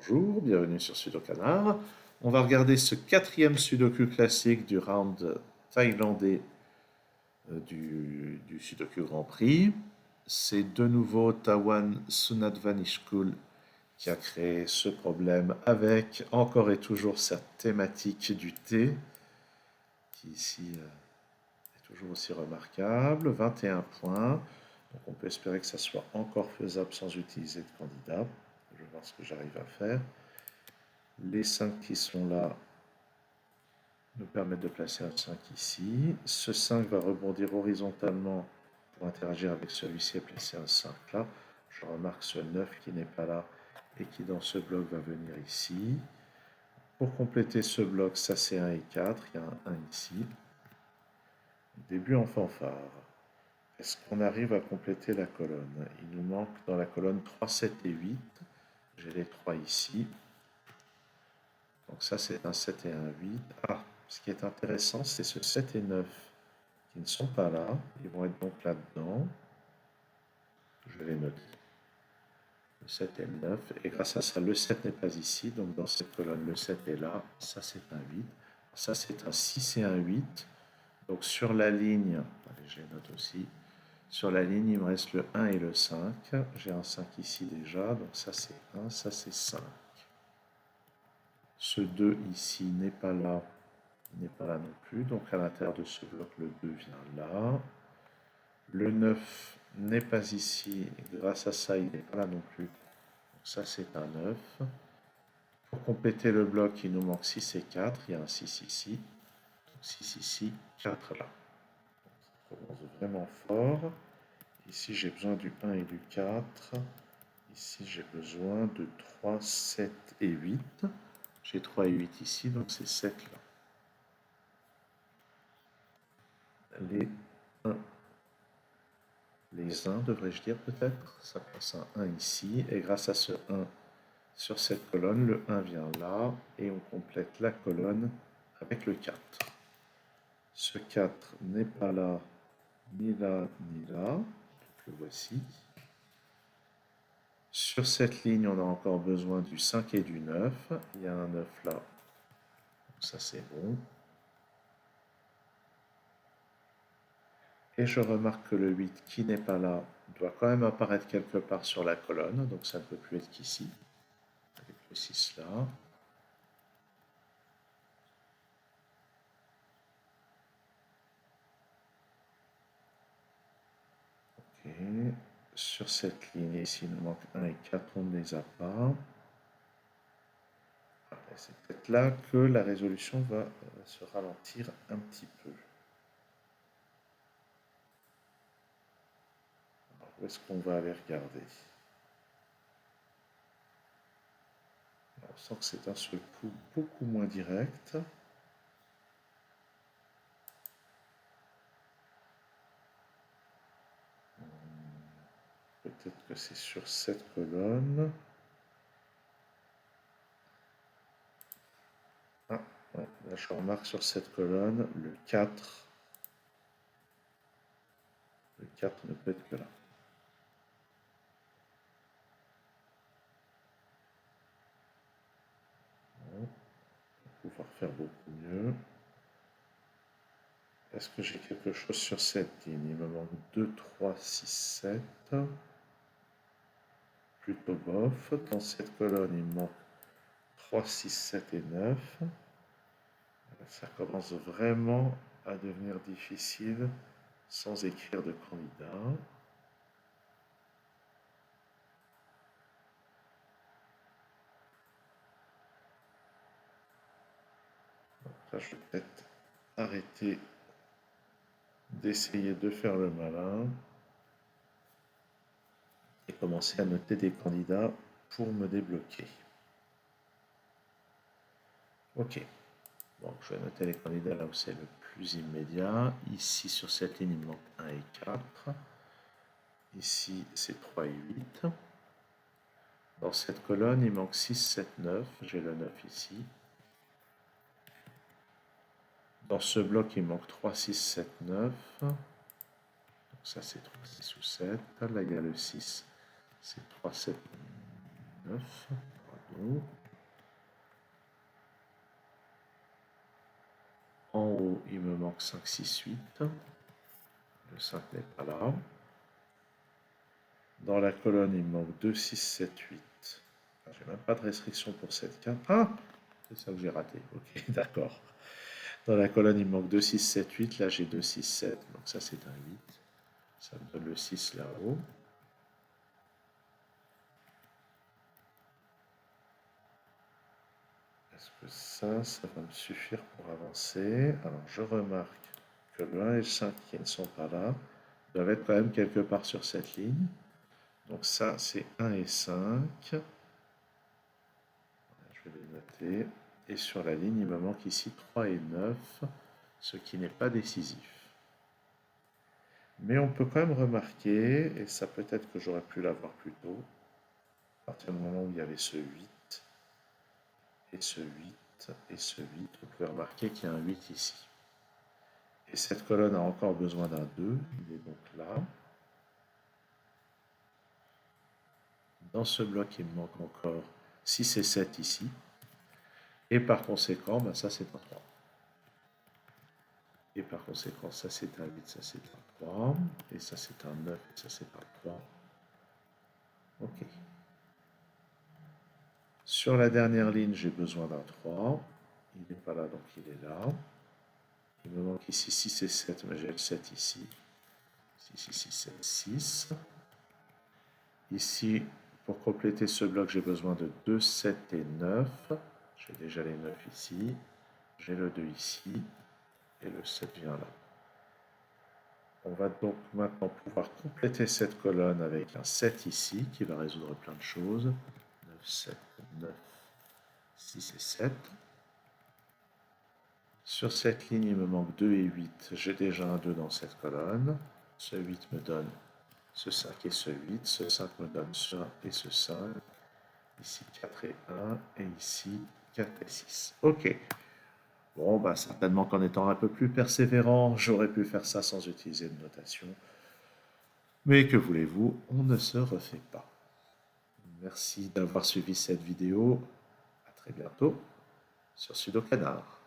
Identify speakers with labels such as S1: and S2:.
S1: Bonjour, bienvenue sur Sudokanar. On va regarder ce quatrième Sudoku classique du round thaïlandais du Sudoku Grand Prix. C'est de nouveau Tawan Sunadvanishkul qui a créé ce problème avec encore et toujours sa thématique du thé, qui ici est toujours aussi remarquable. 21 points. Donc on peut espérer que ça soit encore faisable sans utiliser de candidat. Je vais voir ce que j'arrive à faire. Les 5 qui sont là nous permettent de placer un 5 ici. Ce 5 va rebondir horizontalement pour interagir avec celui-ci et placer un 5 là. Je remarque ce 9 qui n'est pas là et qui dans ce bloc va venir ici. Pour compléter ce bloc, ça c'est 1 et 4, il y a un 1 ici. Début en fanfare. Est-ce qu'on arrive à compléter la colonne? Il nous manque dans la colonne 3, 7 et 8. J'ai les 3 ici. Donc ça c'est un 7 et un 8. Ah, ce qui est intéressant, c'est ce 7 et 9 qui ne sont pas là. Ils vont être donc là-dedans. Je les note. Le 7 et le 9. Et grâce à ça, le 7 n'est pas ici. Donc dans cette colonne, le 7 est là. Ça c'est un 8. Ça c'est un 6 et un 8. Donc sur la ligne, allez, je les note aussi. Sur la ligne, il me reste le 1 et le 5. J'ai un 5 ici déjà. Donc ça c'est 1, ça c'est 5. Ce 2 ici n'est pas là. Il n'est pas là non plus. Donc à l'intérieur de ce bloc, le 2 vient là. Le 9 n'est pas ici. Grâce à ça, il n'est pas là non plus. Donc ça, c'est un 9. Pour compléter le bloc, il nous manque 6 et 4. Il y a un 6 ici. Donc 6 ici, 4 là. Ça commence vraiment fort. Ici, j'ai besoin du 1 et du 4. Ici, j'ai besoin de 3, 7 et 8. J'ai 3 et 8 ici, donc c'est 7 là. Les 1, les 1 devrais-je dire peut-être. Ça passe un 1 ici, et grâce à ce 1 sur cette colonne, le 1 vient là, et on complète la colonne avec le 4. Ce 4 n'est pas là, ni là, ni là. Donc le voici. Sur cette ligne, on a encore besoin du 5 et du 9. Il y a un 9 là. Donc ça, c'est bon. Et je remarque que le 8 qui n'est pas là doit quand même apparaître quelque part sur la colonne. Donc ça ne peut plus être qu'ici. Avec le 6 là. Ok. Sur cette ligne ici, il nous manque 1 et 4. On ne les a pas. C'est peut-être là que la résolution va se ralentir un petit peu. Alors, où est-ce qu'on va aller regarder? On sent que c'est un seul coup beaucoup moins direct. Peut-être que c'est sur cette colonne. Ah, ouais, là je remarque sur cette colonne le 4. Le 4 ne peut être que là. On va pouvoir faire beaucoup mieux. Est-ce que j'ai quelque chose sur cette ligne? Il me manque 2, 3, 6, 7. Plutôt bof. Dans cette colonne, il me manque 3, 6, 7 et 9. Ça commence vraiment à devenir difficile sans écrire de candidat. Là, je vais peut-être arrêter d'essayer de faire le malin et commencer à noter des candidats pour me débloquer. Ok, donc je vais noter les candidats là où c'est le plus immédiat. Ici, sur cette ligne, il me manque 1 et 4. Ici, c'est 3 et 8. Dans cette colonne, il manque 6, 7, 9. J'ai le 9 ici. Dans ce bloc, il manque 3, 6, 7, 9. Donc ça, c'est 3, 6 ou 7. Là, il y a le 6. C'est 3, 7, 9. nous. En haut, il me manque 5, 6, 8. Le 5 n'est pas là. Dans la colonne, il me manque 2, 6, 7, 8. Je n'ai même pas de restriction pour cette carte. Ah, c'est ça que j'ai raté. Ok, d'accord. Dans la colonne, il me manque 2, 6, 7, 8. Là, j'ai 2, 6, 7. Donc ça, c'est un 8. Ça me donne le 6 là-haut. Est-ce que ça va me suffire pour avancer? Alors, je remarque que le 1 et le 5 qui ne sont pas là doivent être quand même quelque part sur cette ligne. Donc ça, c'est 1 et 5. Je vais les noter. Et sur la ligne, il me manque ici 3 et 9, ce qui n'est pas décisif. Mais on peut quand même remarquer, et ça peut-être que j'aurais pu l'avoir plus tôt, à partir du moment où il y avait ce 8, et ce 8, et ce 8, vous pouvez remarquer qu'il y a un 8 ici. Et cette colonne a encore besoin d'un 2, il est donc là. Dans ce bloc, il me manque encore 6 et 7 ici. Et par conséquent, ben ça c'est un 3. Et par conséquent, ça c'est un 8, ça c'est un 3. Et ça c'est un 9, et ça c'est un 3. Ok. Sur la dernière ligne, j'ai besoin d'un 3. Il n'est pas là, donc il est là. Il me manque ici 6 et 7, mais j'ai le 7 ici. 6, 6, 7, 6. Ici, pour compléter ce bloc, j'ai besoin de 2, 7 et 9. J'ai déjà les 9 ici. J'ai le 2 ici. Et le 7 vient là. On va donc maintenant pouvoir compléter cette colonne avec un 7 ici, qui va résoudre plein de choses. 9, 7, 9, 6 et 7. Sur cette ligne, il me manque 2 et 8. J'ai déjà un 2 dans cette colonne. Ce 8 me donne ce 5 et ce 8. Ce 5 me donne ce 1 et ce 5. Ici 4 et 1. Et ici 4 et 6. Ok. Bon, bah certainement qu'en étant un peu plus persévérant, j'aurais pu faire ça sans utiliser de notation. Mais que voulez-vous, on ne se refait pas. Merci d'avoir suivi cette vidéo. À très bientôt sur Sudokanar.